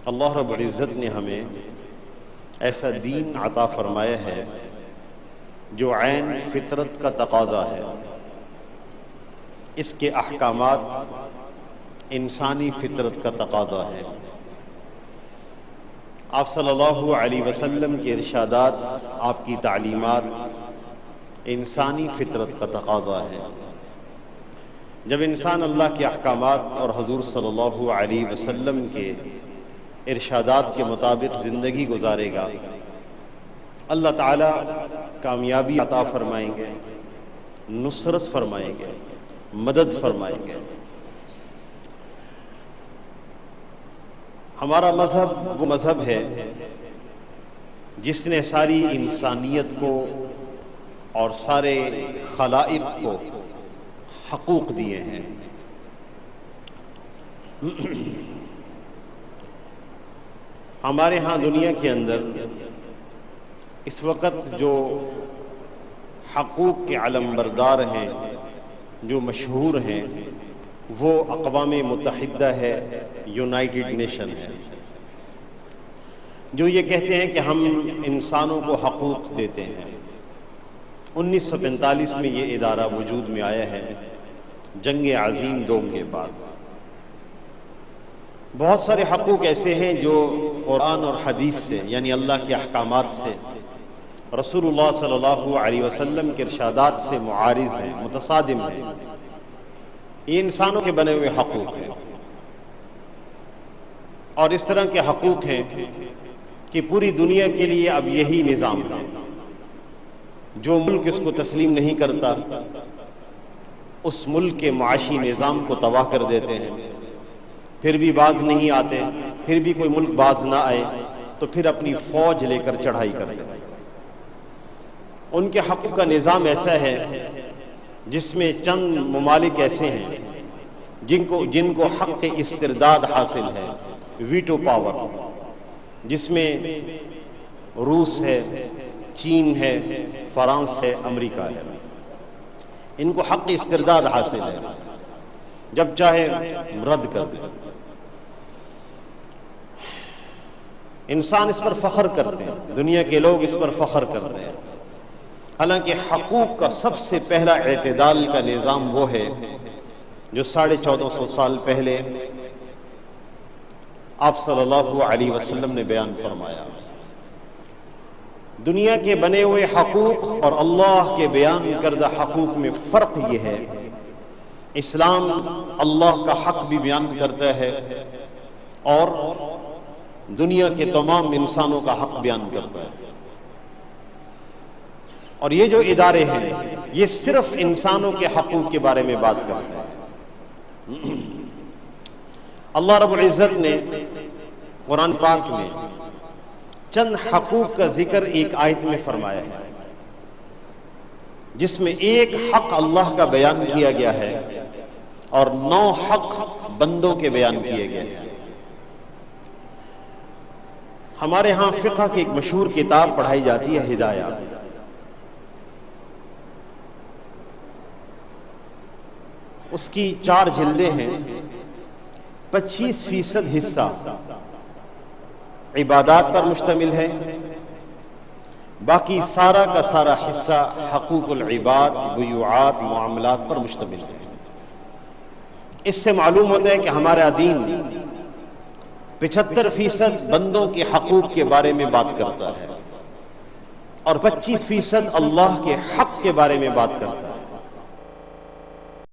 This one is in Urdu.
اللہ رب العزت نے ہمیں ایسا دین عطا فرمایا ہے جو عین فطرت کا تقاضا ہے. اس کے احکامات انسانی فطرت کا تقاضا ہے. آپ صلی اللہ علیہ وسلم کے ارشادات، آپ کی تعلیمات انسانی فطرت کا تقاضا ہے. جب انسان اللہ کے احکامات اور حضور صلی اللہ علیہ وسلم کے ارشادات کے مطابق زندگی گزارے گا، اللہ تعالی کامیابی عطا فرمائیں گے، نصرت فرمائیں گے، مدد فرمائیں گے. ہمارا مذہب وہ مذہب ہے جس نے ساری انسانیت کو اور سارے خلائق کو حقوق دیے ہیں. ہمارے ہاں دنیا کے اندر اس وقت جو حقوق کے علمبردار ہیں، جو مشہور ہیں، وہ اقوام متحدہ ہے، یونائٹڈ نیشن ہے، جو یہ کہتے ہیں کہ ہم انسانوں کو حقوق دیتے ہیں. 1945 میں یہ ادارہ وجود میں آیا ہے، جنگ عظیم دوم کے بعد. بہت سارے حقوق ایسے ہیں جو قرآن اور حدیث سے، یعنی اللہ کے احکامات سے، رسول اللہ صلی اللہ علیہ وسلم کے ارشادات سے معارض ہیں، متصادم ہیں. یہ انسانوں کے بنے ہوئے حقوق ہیں، اور اس طرح کے حقوق ہیں کہ پوری دنیا کے لیے اب یہی نظام ہے. جو ملک اس کو تسلیم نہیں کرتا، اس ملک کے معاشی نظام کو تباہ کر دیتے ہیں. پھر بھی باز نہیں آتے، پھر بھی کوئی ملک باز نہ آئے تو پھر اپنی فوج لے کر چڑھائی کرتے ہیں. ان کے حقوق کا نظام ایسا ہے جس میں چند ممالک ایسے ہیں جن کو حق استرداد حاصل ہے، ویٹو پاور، جس میں روس ہے، چین ہے، فرانس ہے، امریکہ ہے. ان کو حق استرداد حاصل ہے، جب چاہے رد کر دیں. انسان اس پر فخر کرتے ہیں، دنیا کے لوگ اس پر فخر کرتے ہیں. حالانکہ حقوق کا سب سے پہلا اعتدال کا نظام وہ ہے جو 1450 سال پہلے آپ صلی اللہ علیہ وسلم نے بیان فرمایا. دنیا کے بنے ہوئے حقوق اور اللہ کے بیان کردہ حقوق میں فرق یہ ہے، اسلام اللہ کا حق بھی بیان کرتا ہے اور دنیا کے تمام انسانوں کا حق بیان کرتا ہے. اور یہ جو ادارے ہیں یہ صرف انسانوں کے حقوق کے بارے میں بات کرتے ہیں. اللہ رب العزت نے قرآن پاک میں چند حقوق کا ذکر ایک آیت میں فرمایا ہے، جس میں ایک حق اللہ کا بیان کیا گیا ہے اور 9 حق بندوں کے بیان کیے گئے ہیں. ہمارے ہاں فقہ کی ایک مشہور کتاب پڑھائی جاتی ہے، ہدایہ. اس کی 4 جلدیں ہیں. 25% حصہ عبادات پر مشتمل ہے، باقی سارا کا سارا حصہ حقوق العباد، بیوعات، معاملات پر مشتمل ہے. اس سے معلوم ہوتا ہے کہ ہمارا دین 75% بندوں کے حقوق کے بارے میں بات کرتا ہے اور 25% اللہ کے حق کے بارے میں بات کرتا ہے.